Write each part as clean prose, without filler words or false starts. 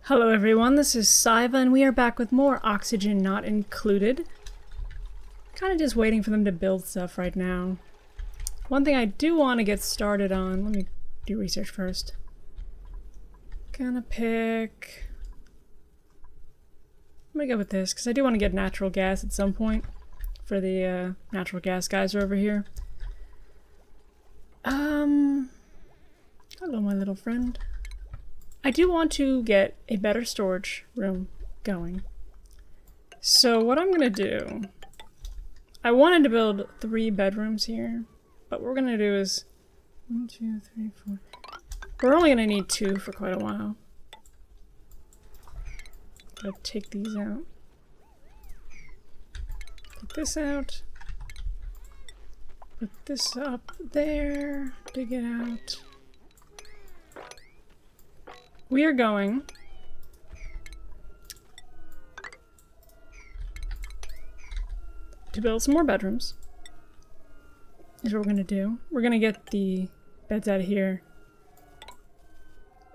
Hello everyone, this is Psyva and we are back with more Oxygen Not Included. Kind of just waiting for them to build stuff right now. One thing I do want to get started on, let me do research first. Gonna pick... I'm gonna go with this because I do want to get natural gas at some point for the natural gas guys over here. Hello my little friend. I do want to get a better storage room going. So what I'm gonna do, I wanted to build 3 bedrooms here, but what we're gonna do is 1, 2, 3, 4. We're only gonna need 2 for quite a while. Gotta take these out. Put this out. Put this up there. Dig it out. We are going to build some more bedrooms. Is what we're gonna do. We're gonna get the beds out of here.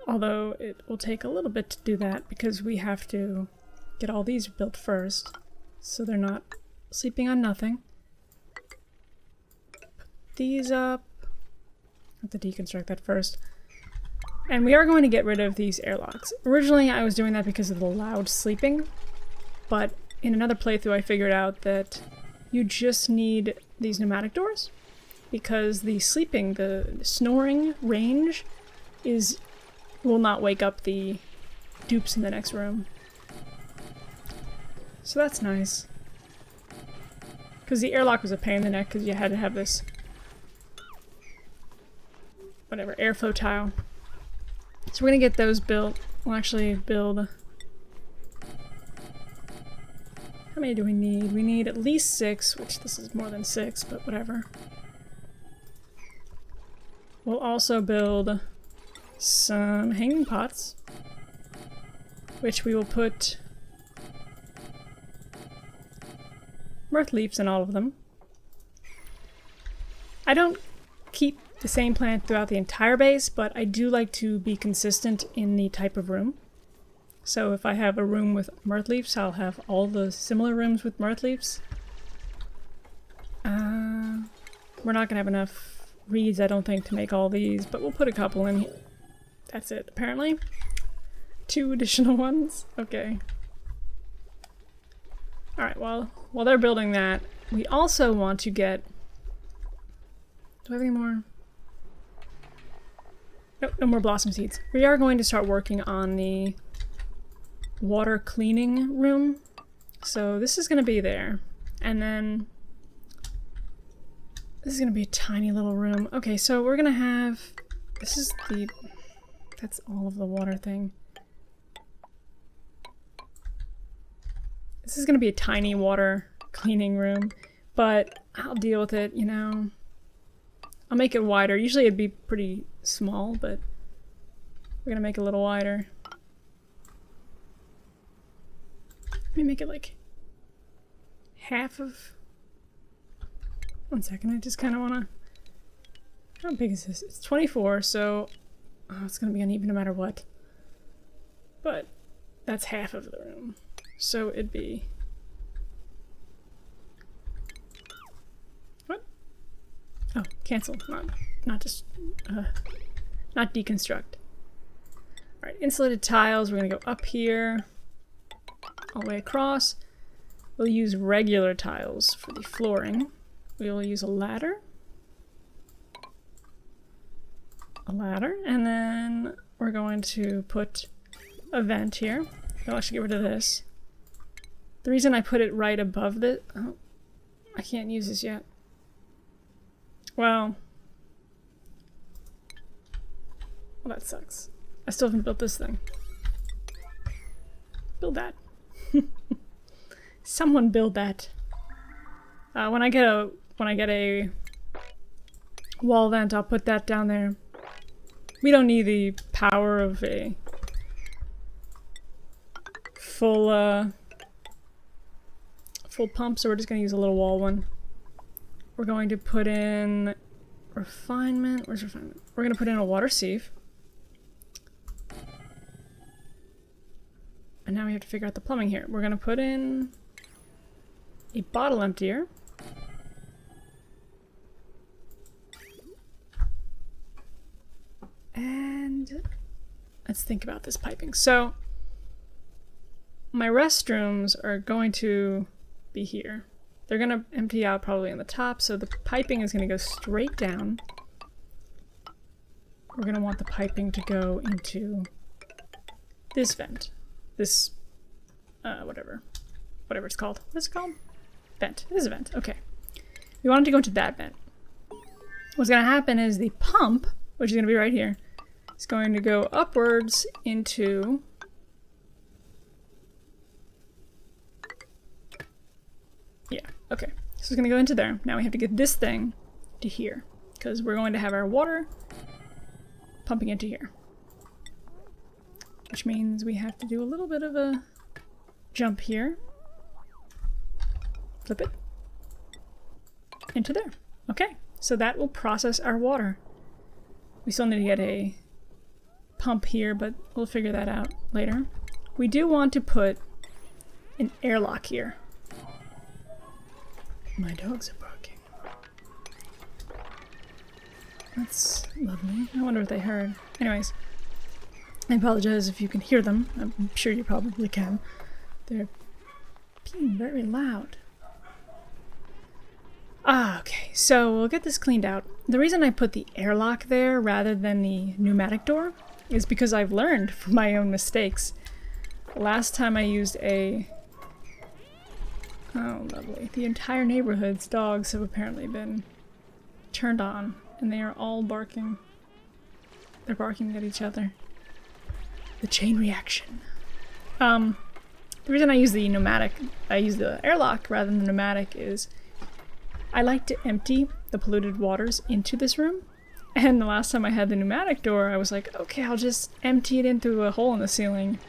Although it will take a little bit to do that because we have to get all these built first so they're not sleeping on nothing. Put these up. I have to deconstruct that first. And we are going to get rid of these airlocks. Originally I was doing that because of the loud sleeping, but in another playthrough I figured out that you just need these pneumatic doors because the sleeping, the snoring range will not wake up the dupes in the next room. So that's nice. Because the airlock was a pain in the neck because you had to have this whatever, airflow tile. So we're gonna get those built. We'll actually build... How many do we need? We need at least 6, which this is more than 6, but whatever. We'll also build some hanging pots, which we will put mirth leaves in all of them. I don't keep the same plant throughout the entire base, but I do like to be consistent in the type of room. So if I have a room with mirth leaves, I'll have all the similar rooms with mirth leaves. We're not gonna have enough reeds, I don't think, to make all these, but we'll put a couple in here. That's it, apparently. 2 additional ones? Okay. Alright, well, while they're building that, we also want to get... Do I have any more? Nope, no more blossom seeds. We are going to start working on the water cleaning room. So this is going to be there. And then this is going to be a tiny little room. Okay, so we're going to have... This is the... That's all of the water thing. This is going to be a tiny water cleaning room, but I'll deal with it, you know. I'll make it wider. Usually it'd be pretty small, but we're gonna make it a little wider. Let me make it like half of... One second, I just kind of want to... How big is this? It's 24, so it's gonna be uneven no matter what. But that's half of the room. So it'd be... What? Oh, cancel. Not just... not deconstruct. Alright, insulated tiles. We're gonna go up here. All the way across. We'll use regular tiles for the flooring. We'll use a ladder. And then we're going to put a vent here. I'll actually get rid of this. The reason I put it right above the... Oh, I can't use this yet. Well, that sucks. I still haven't built this thing. Build that. Someone build that. When I get a wall vent, I'll put that down there. We don't need the power of a full pump, so we're just gonna use a little wall one. We're going to put in refinement. Where's refinement? We're gonna put in a water sieve. And now we have to figure out the plumbing here. We're gonna put in a bottle emptier. And let's think about this piping. So my restrooms are going to be here. They're gonna empty out probably on the top, so the piping is gonna go straight down. We're gonna want the piping to go into this vent. This, whatever it's called. What's it called? Vent. It is a vent. Okay. We want it to go into that vent. What's gonna happen is the pump, which is gonna be right here, is going to go upwards into okay. So it's gonna go into there. Now we have to get this thing to here, because we're going to have our water pumping into here. Which means we have to do a little bit of a jump here. Flip it into there. Okay, so that will process our water. We still need to get a pump here, but we'll figure that out later. We do want to put an airlock here. My dogs are barking. That's lovely. I wonder what they heard. Anyways, I apologize if you can hear them. I'm sure you probably can. They're being very loud. Okay, so we'll get this cleaned out. The reason I put the airlock there rather than the pneumatic door is because I've learned from my own mistakes. Last time I used a... Oh, lovely. The entire neighborhood's dogs have apparently been turned on, and they are all barking. They're barking at each other. The chain reaction. The reason I use the airlock rather than the pneumatic is I like to empty the polluted waters into this room. And the last time I had the pneumatic door, I was like, okay, I'll just empty it in through a hole in the ceiling.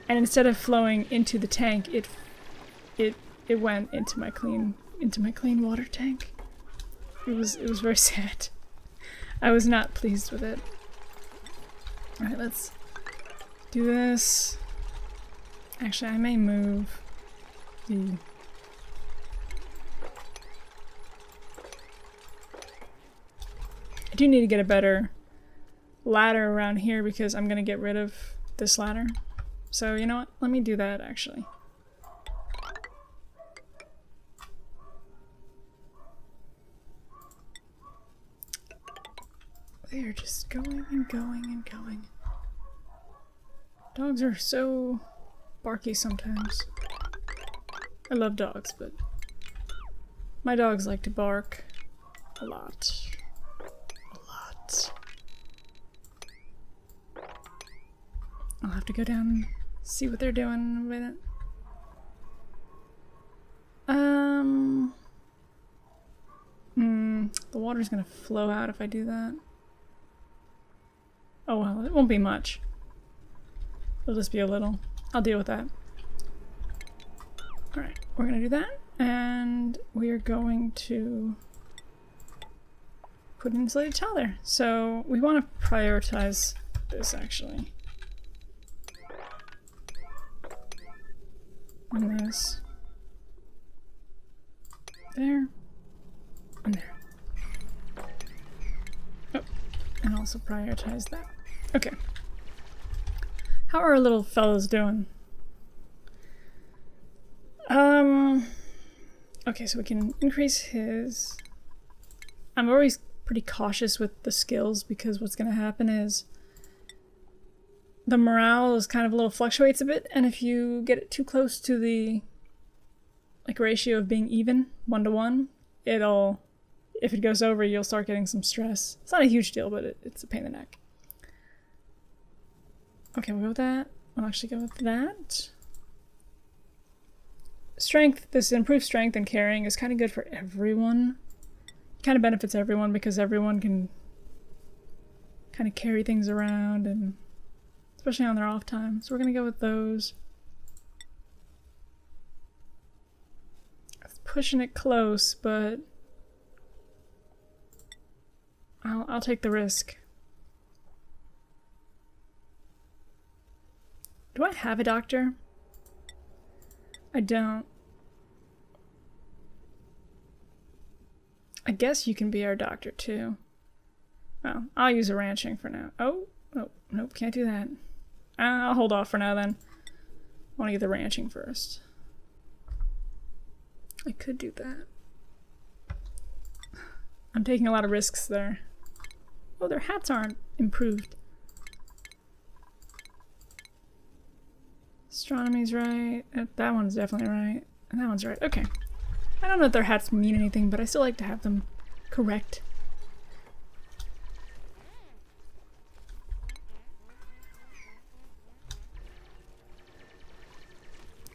And instead of flowing into the tank, it went into my clean water tank. It was very sad. I was not pleased with it. Alright, let's do this. Actually, I may move the... I do need to get a better ladder around here because I'm gonna get rid of this ladder. So, you know what? Let me do that, actually. They are just going and going and going. Dogs are so barky sometimes. I love dogs, but my dogs like to bark a lot. A lot. I'll have to go down and see what they're doing in a minute. The water's gonna flow out if I do that. Oh well, it won't be much. It'll just be a little. I'll deal with that. Alright, we're gonna do that, and we are going to put an insulated towel there. So we want to prioritize this actually. And this. There. And there. Oh, and also prioritize that. Okay. How are our little fellows doing? Okay, so we can increase his... I'm always pretty cautious with the skills because what's going to happen is the morale is kind of a little fluctuates a bit, and if you get it too close to the like ratio of being even, 1-to-1, it'll, if it goes over, you'll start getting some stress. It's not a huge deal, but it's a pain in the neck. Okay, we'll go with that. I'll actually go with that. Strength, this improved strength and carrying is kind of good for everyone. It kind of benefits everyone because everyone can kind of carry things around, and especially on their off time. So we're going to go with those. It's pushing it close, but I'll take the risk. Do I have a doctor? I don't. I guess you can be our doctor too. Well, I'll use a ranching for now. Oh, nope, can't do that. I'll hold off for now then. I want to get the ranching first. I could do that. I'm taking a lot of risks there. Oh, their hats aren't improved. Astronomy's right. That one's definitely right. And that one's right. Okay. I don't know if their hats mean anything, but I still like to have them correct.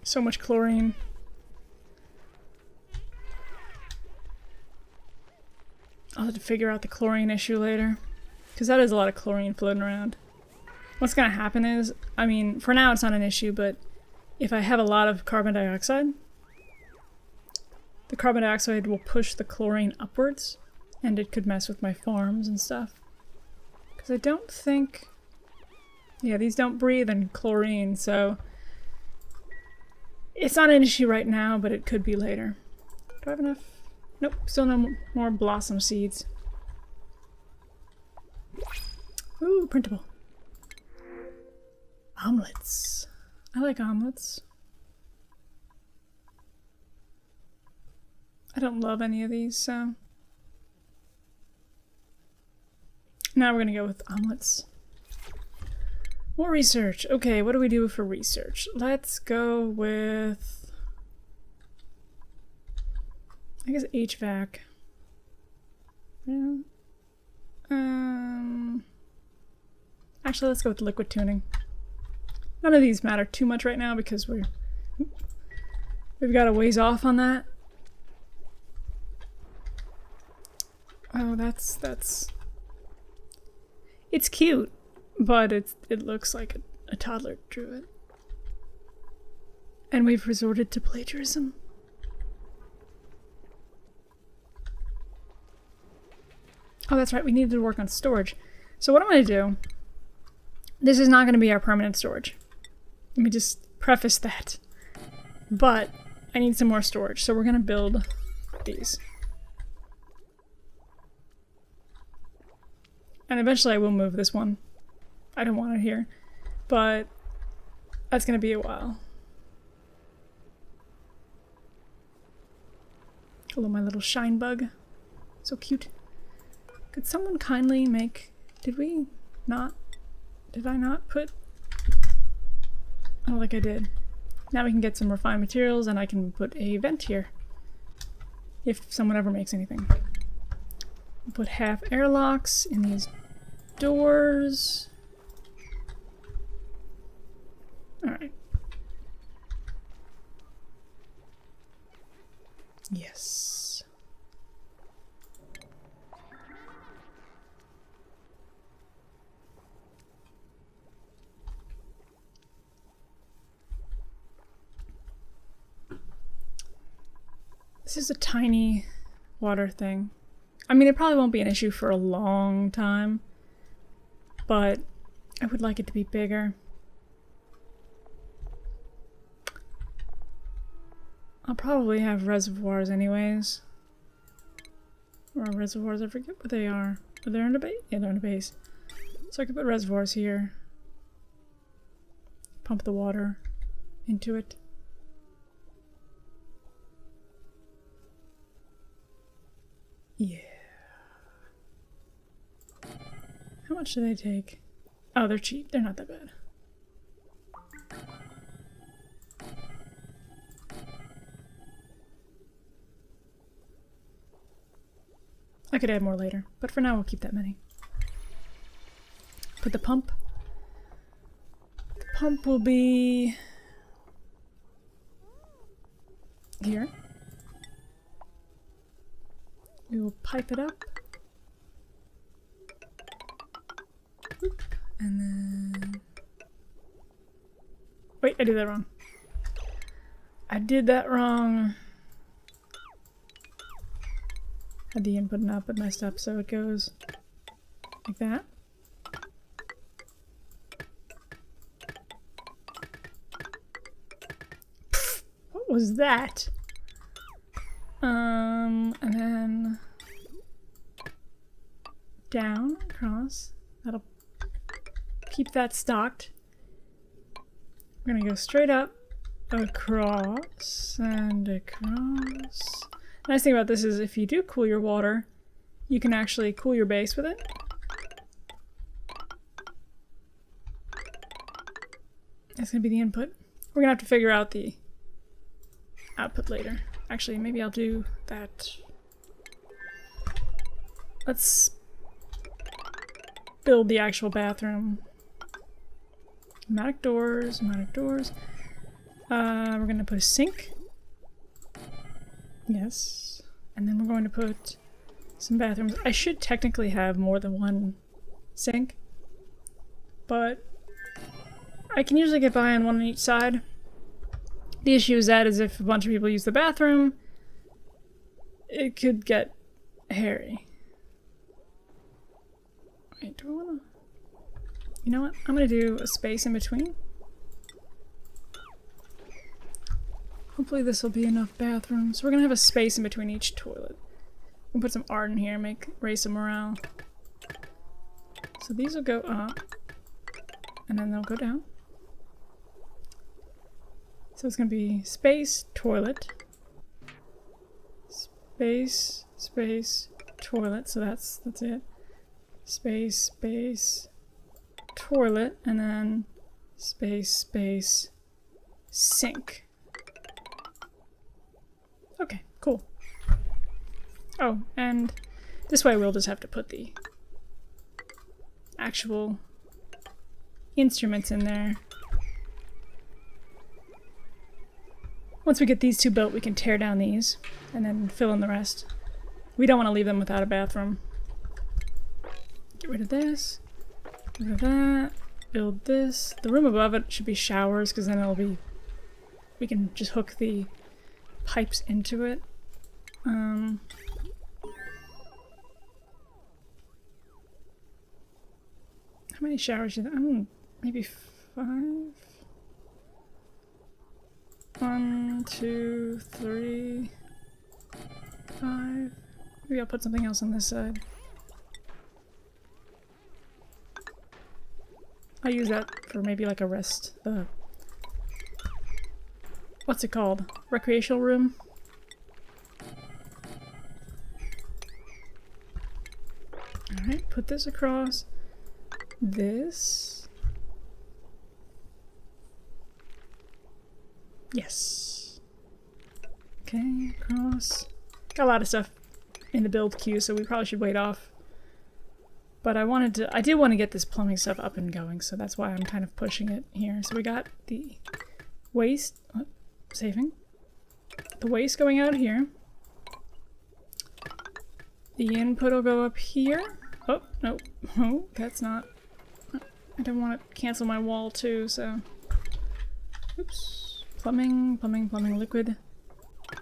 So much chlorine. I'll have to figure out the chlorine issue later, because that is a lot of chlorine floating around. What's going to happen is, I mean, for now it's not an issue, but if I have a lot of carbon dioxide, the carbon dioxide will push the chlorine upwards, and it could mess with my farms and stuff. Because I don't think... Yeah, these don't breathe in chlorine, so... It's not an issue right now, but it could be later. Do I have enough? Nope, still no more blossom seeds. Ooh, printable. Omelets. I like omelets. I don't love any of these, so... Now we're gonna go with omelets. More research. Okay, what do we do for research? Let's go with... I guess HVAC. Yeah. Actually, let's go with liquid tuning. None of these matter too much right now because we've got a ways off on that. Oh, that's... It's cute, but it looks like a toddler drew it. And we've resorted to plagiarism. Oh, that's right, we needed to work on storage. So what I'm going to do, this is not going to be our permanent storage. Let me just preface that. But I need some more storage, so we're going to build these. And eventually I will move this one. I don't want it here. But that's going to be a while. Hello, my little shine bug. So cute. Could someone kindly make... Did I not put... I don't think I did. Now we can get some refined materials and I can put a vent here. If someone ever makes anything. We'll put half airlocks in these doors. Alright. Yes. This is a tiny water thing. I mean, it probably won't be an issue for a long time, but I would like it to be bigger. I'll probably have reservoirs anyways. Or reservoirs, I forget what they are. Are they in a base? Yeah, they're in a base. So I could put reservoirs here. Pump the water into it. Yeah. How much do they take? Oh, they're cheap. They're not that bad. I could add more later, but for now we'll keep that many. Put the pump. The pump will be here. We will pipe it up. And then... Wait, I did that wrong. I did that wrong. Had the input and output messed up, so it goes like that. was that? And then down, across. That'll keep that stocked. We're gonna go straight up, across, and across. The nice thing about this is if you do cool your water, you can actually cool your base with it. That's gonna be the input. We're gonna have to figure out the output later. Actually, maybe I'll do that. Let's build the actual bathroom. Pneumatic doors, pneumatic doors. We're gonna put a sink. Yes. And then we're going to put some bathrooms. I should technically have more than one sink, but I can usually get by on one on each side. The issue is that is if a bunch of people use the bathroom, it could get hairy. Wait, do I wanna... You know what? I'm gonna do a space in between. Hopefully this will be enough bathrooms. So we're gonna have a space in between each toilet. We'll put some art in here, raise some morale. So these will go up, and then they'll go down. So it's gonna be space, toilet, space, space, toilet. So that's it. Space, space, toilet, and then space, space, sink. Okay, cool. Oh, and this way we'll just have to put the actual instruments in there. Once we get these two built, we can tear down these and then fill in the rest. We don't want to leave them without a bathroom. Get rid of this, get rid of that, build this. The room above it should be showers because then it'll be, we can just hook the pipes into it. How many showers should I? Maybe 5? 1, 2, 3, 5. Maybe I'll put something else on this side. I'll use that for maybe like a rest. What's it called? Recreational room? Alright, put this across. This. Yes. Okay, across. Got a lot of stuff in the build queue, so we probably should wait off. But I did want to get this plumbing stuff up and going, so that's why I'm kind of pushing it here. So we got the waste, saving. The waste going out here. The input will go up here. Oh, no. Oh, that's not. I don't want to cancel my wall too, so. Oops. Plumbing, plumbing, plumbing, liquid.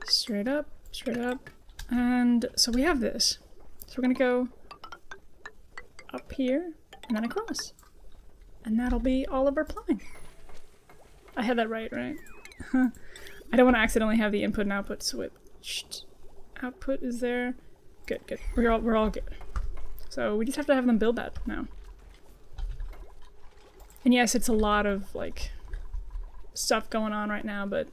Straight up, straight up. And so we have this. So we're gonna go up here and then across. And that'll be all of our plumbing. I had that right? I don't want to accidentally have the input and output switched. Output is there. Good, good. We're all good. So we just have to have them build that now. And yes, it's a lot of like stuff going on right now, but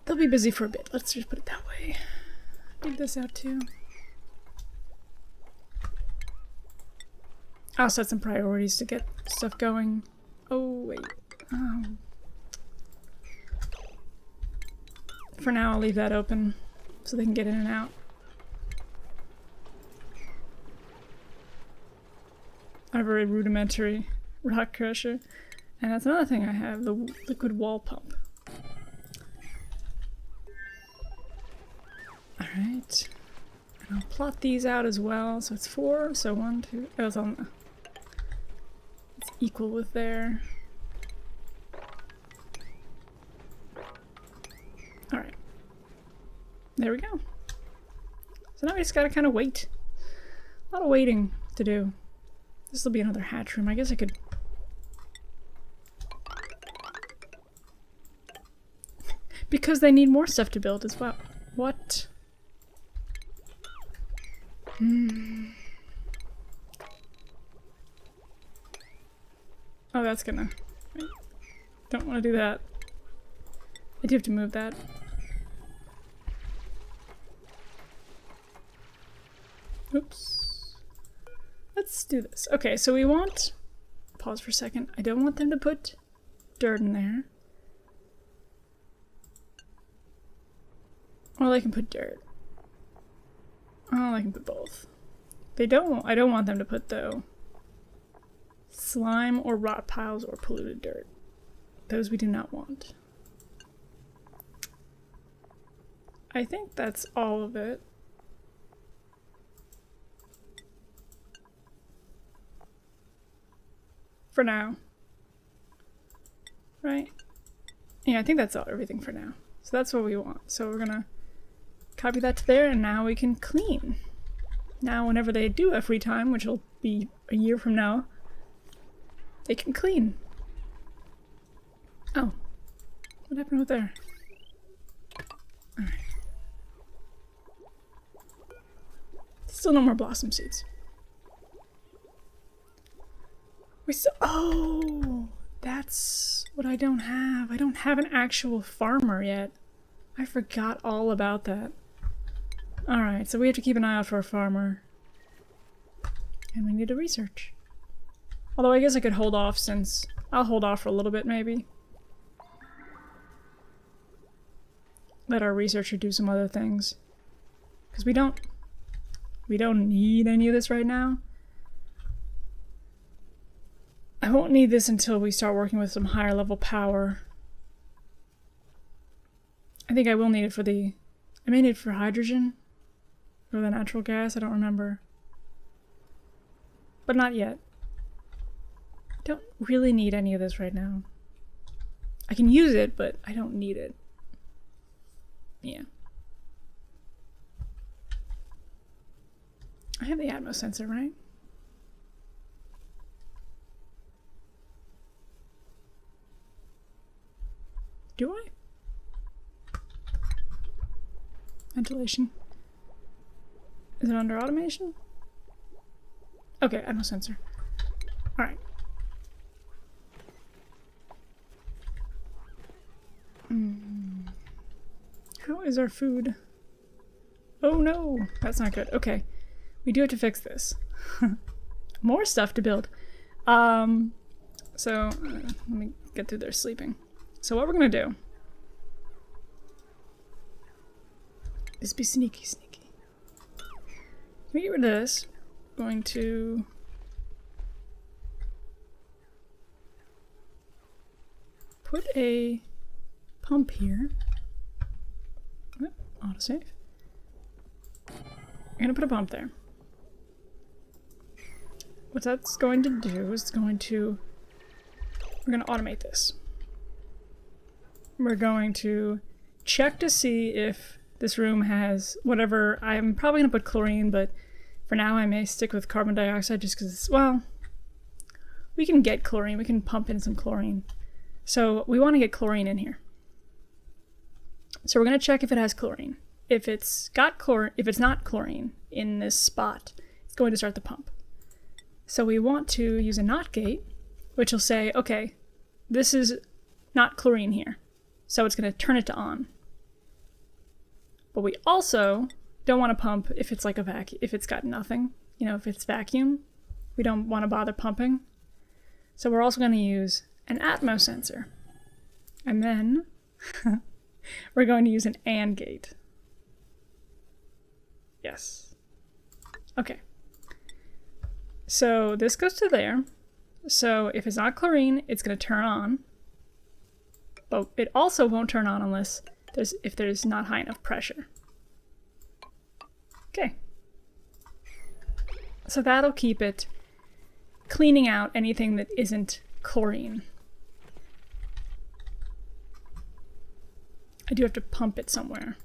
they'll be busy for a bit. Let's just put it that way. Dig this out too. I'll set some priorities to get stuff going. Oh, wait. Oh. For now, I'll leave that open so they can get in and out. I have a very rudimentary rock crusher. And that's another thing I have, the liquid wall pump. Alright. And I'll plot these out as well. So it's 4, so 1, 2, oh, it's on the... It's equal with there. Alright. There we go. So now we just gotta kind of wait. A lot of waiting to do. This will be another hatch room. I guess I could Because they need more stuff to build as well. What? Oh, that's gonna... Don't want to do that. I do have to move that. Oops. Let's do this. Okay, so we want... Pause for a second. I don't want them to put dirt in there. Well, they can put dirt. Oh, I can put both. They don't... I don't want them to put, though, slime or rot piles or polluted dirt. Those we do not want. I think that's all of it. For now. Right? Yeah, I think that's everything for now. So that's what we want. So we're gonna copy that to there, and now we can clean. Now whenever they do have free time, which will be a year from now, they can clean. Oh. What happened with there? Alright. Still no more blossom seeds. Oh! That's what I don't have. I don't have an actual farmer yet. I forgot all about that. Alright, so we have to keep an eye out for a farmer. And we need to research. Although I guess I could hold off since... I'll hold off for a little bit maybe. Let our researcher do some other things. Because we don't need any of this right now. I won't need this until we start working with some higher level power. I think I will need it for the... I may need it for hydrogen? Or the natural gas? I don't remember. But not yet. I don't really need any of this right now. I can use it, but I don't need it. Yeah. I have the Atmos sensor, right? Do I? Ventilation. Is it under automation? Okay, Atmos sensor. Alright. How is our food? Oh no, that's not good. Okay, we do have to fix this. More stuff to build. Let me get through their sleeping. So what we're gonna do is be sneaky. Let me get rid of this. I'm going to put a pump here. Autosave. I'm gonna put a pump there. What that's going to do is we're gonna automate this. We're going to check to see if this room has whatever. I'm probably gonna put chlorine, but for now I may stick with carbon dioxide just because, well, we can get chlorine. We can pump in some chlorine. So we want to get chlorine in here. So we're going to check if it has chlorine. If it's not chlorine in this spot, it's going to start the pump. So we want to use a not gate, which will say, okay, this is not chlorine here. So it's going to turn it to on. But we also don't want to pump if it's like a vacuum, if it's got nothing, if it's vacuum, we don't want to bother pumping. So we're also going to use an Atmos sensor. And then we're going to use an AND gate. Yes. Okay. So this goes to there. So if it's not chlorine, it's going to turn on. But it also won't turn on unless if there's not high enough pressure. Okay. So that'll keep it cleaning out anything that isn't chlorine. I do have to pump it somewhere.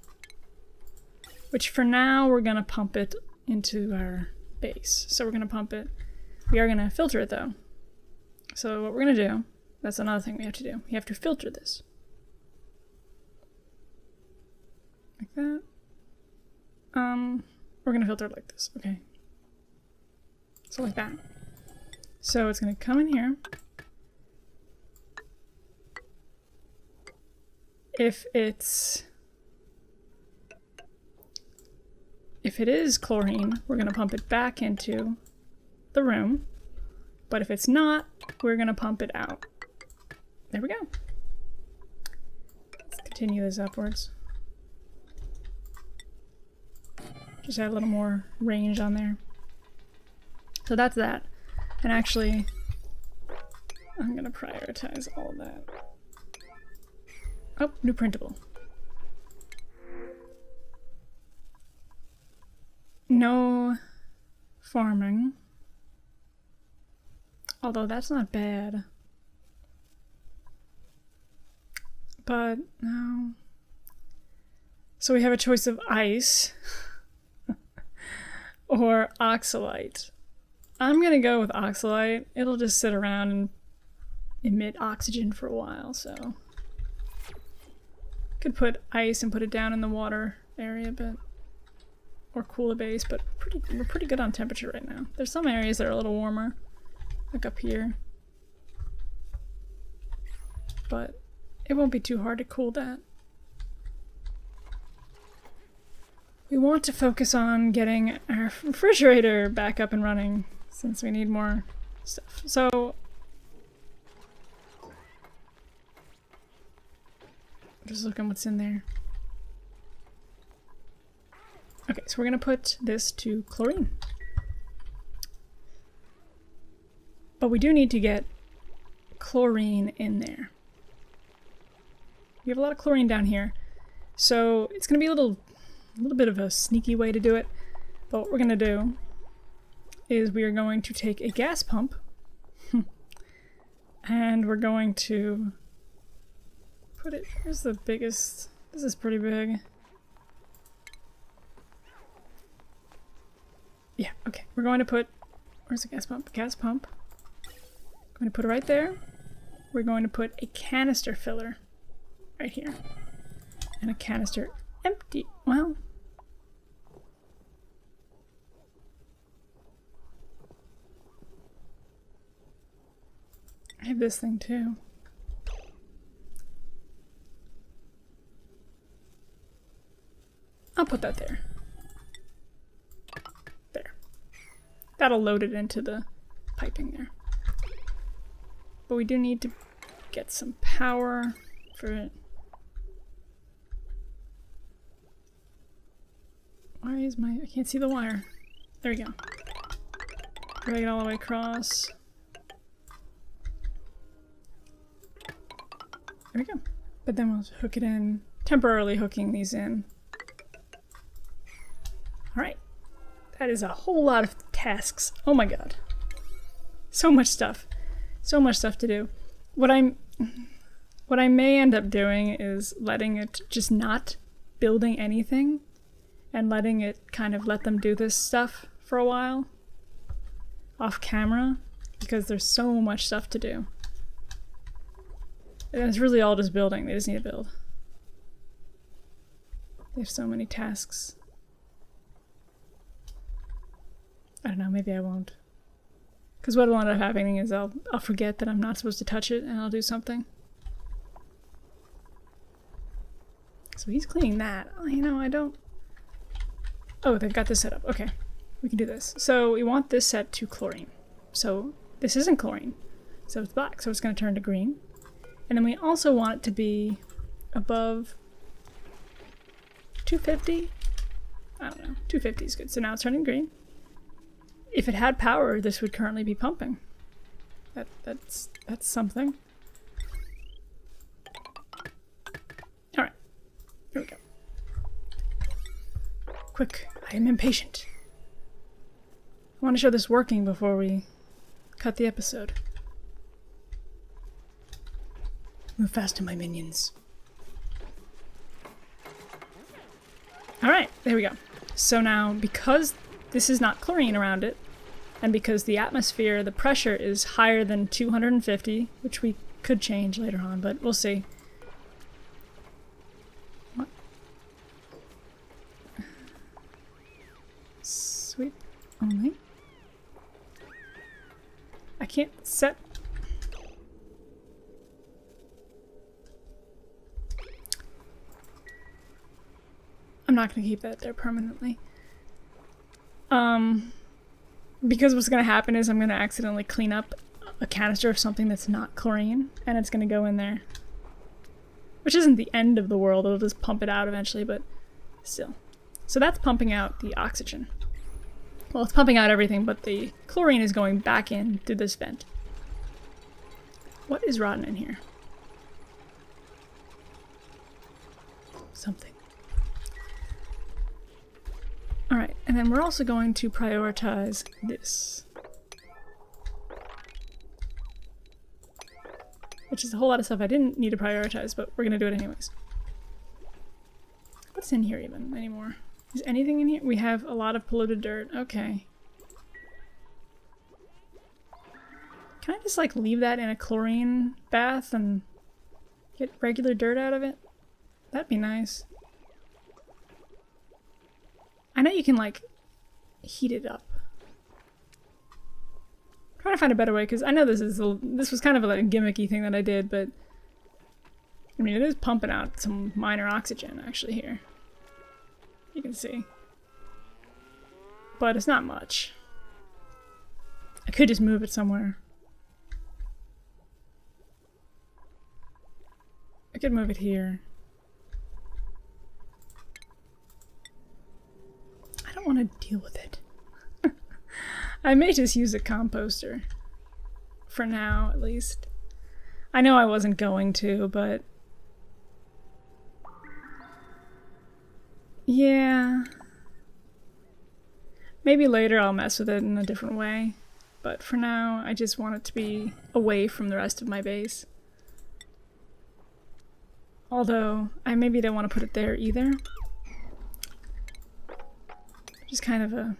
Which for now, we're going to pump it into our base. So we're going to pump it. We are going to filter it though. So what we're going to do, that's another thing we have to do. We have to filter this. that. We're gonna filter it like this, okay. So like that. So it's gonna come in here. If it is chlorine, we're gonna pump it back into the room. But if it's not, we're gonna pump it out. There we go. Let's continue this upwards. Just add a little more range on there. So that's that. And actually, I'm gonna prioritize all of that. Oh, new printable. No farming. Although that's not bad. But no. So we have a choice of ice or oxalite. I'm gonna go with oxalite. It'll just sit around and emit oxygen for a while, so. Could put ice and put it down in the water area, but or cooler base, but we're pretty good on temperature right now. There's some areas that are a little warmer, like up here. But it won't be too hard to cool that. We want to focus on getting our refrigerator back up and running since we need more stuff. So just looking what's in there. Okay, so we're gonna put this to chlorine. But we do need to get chlorine in there. We have a lot of chlorine down here, so it's gonna be a little bit of a sneaky way to do it. But what we're gonna do is we are going to take a gas pump and we're going to put it, here's the biggest, this is pretty big. Yeah, okay, we're going to put, where's the gas pump? Gas pump. Going to put it right there. We're going to put a canister filler right here. And a canister empty, well. I have this thing too. I'll put that there. There. That'll load it into the piping there. But we do need to get some power for it. Why is my... I can't see the wire. There we go. Drag it all the way across. There we go. But then we'll hook it in, temporarily hooking these in. Alright. That is a whole lot of tasks. Oh my god. So much stuff. So much stuff to do. What I may end up doing is letting it, just not building anything and letting it kind of let them do this stuff for a while off camera, because there's so much stuff to do. And it's really all just building. They just need to build. They have so many tasks. I don't know, maybe I won't. Because what'll end up happening is I'll forget that I'm not supposed to touch it and I'll do something. So he's cleaning that. Oh, you know, I don't... Oh, they've got this set up. Okay, we can do this. So we want this set to chlorine. So this isn't chlorine. So it's black, so it's going to turn to green. And then we also want it to be above 250. I don't know, 250 is good. So now it's turning green. If it had power, this would currently be pumping. That's something. All right, here we go. Quick, I am impatient. I want to show this working before we cut the episode. Move faster, my minions. All right, there we go. So now, because this is not chlorine around it, and because the atmosphere, the pressure is higher than 250, which we could change later on, but we'll see. What? only. I can't set... I'm not going to keep that there permanently. Because what's going to happen is I'm going to accidentally clean up a canister of something that's not chlorine, and it's going to go in there. Which isn't the end of the world, it'll just pump it out eventually, but still. So that's pumping out the oxygen. Well, it's pumping out everything, but the chlorine is going back in through this vent. What is rotten in here? Something. Alright, and then we're also going to prioritize this. Which is a whole lot of stuff I didn't need to prioritize, but we're gonna do it anyways. What's in here even anymore? Is anything in here? We have a lot of polluted dirt. Okay. Can I just like leave that in a chlorine bath and get regular dirt out of it? That'd be nice. I know you can like heat it up. I'm trying to find a better way because I know this was kind of a gimmicky thing that I did, but I mean it is pumping out some minor oxygen actually here. You can see. But it's not much. I could just move it somewhere. I could move it here. I don't want to deal with it. I may just use a composter. For now, at least. I know I wasn't going to, but... yeah. Maybe later I'll mess with it in a different way. But for now, I just want it to be away from the rest of my base. Although, I maybe don't want to put it there either. Just kind of a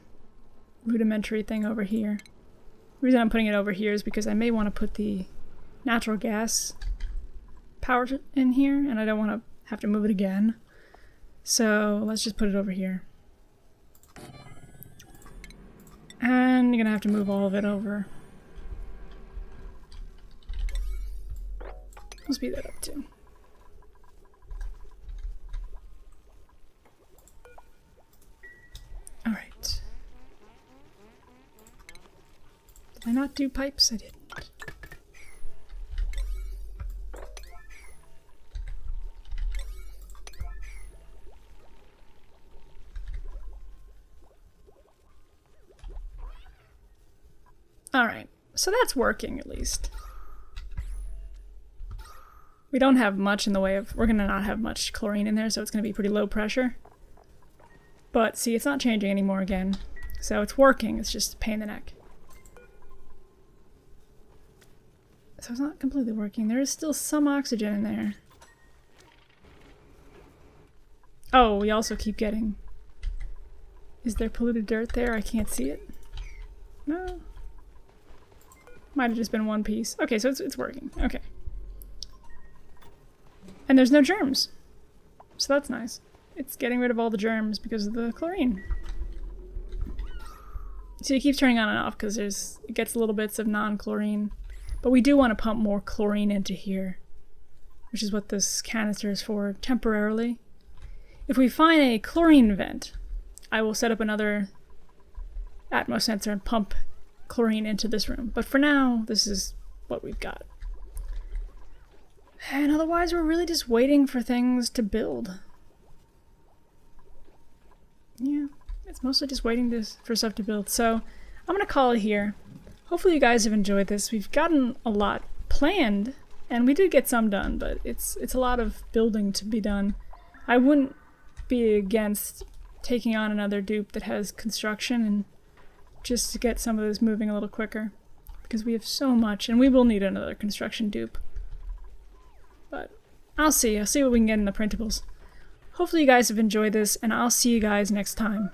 rudimentary thing over here. The reason I'm putting it over here is because I may want to put the natural gas power in here, and I don't want to have to move it again. So let's just put it over here. And you're gonna have to move all of it over. We'll speed that up too. Alright. Did I not do pipes? I didn't. Alright, so that's working at least. We don't have much in the way of, we're gonna not have much chlorine in there, so it's gonna be pretty low pressure. But see, it's not changing anymore again. So it's working, it's just a pain in the neck. So it's not completely working. There is still some oxygen in there. Oh, we also keep getting... Is there polluted dirt there? I can't see it. No. Might have just been one piece. Okay, so it's working. Okay. And there's no germs. So that's nice. It's getting rid of all the germs because of the chlorine. So it keeps turning on and off because it gets little bits of non-chlorine. But we do want to pump more chlorine into here, which is what this canister is for temporarily. If we find a chlorine vent, I will set up another Atmos sensor and pump chlorine into this room. But for now, this is what we've got. And otherwise, we're really just waiting for things to build. Yeah, it's mostly just waiting for stuff to build. So I'm going to call it here. Hopefully you guys have enjoyed this. We've gotten a lot planned, and we did get some done, but it's a lot of building to be done. I wouldn't be against taking on another dupe that has construction and just to get some of this moving a little quicker, because we have so much, and we will need another construction dupe. But I'll see what we can get in the printables. Hopefully you guys have enjoyed this, and I'll see you guys next time.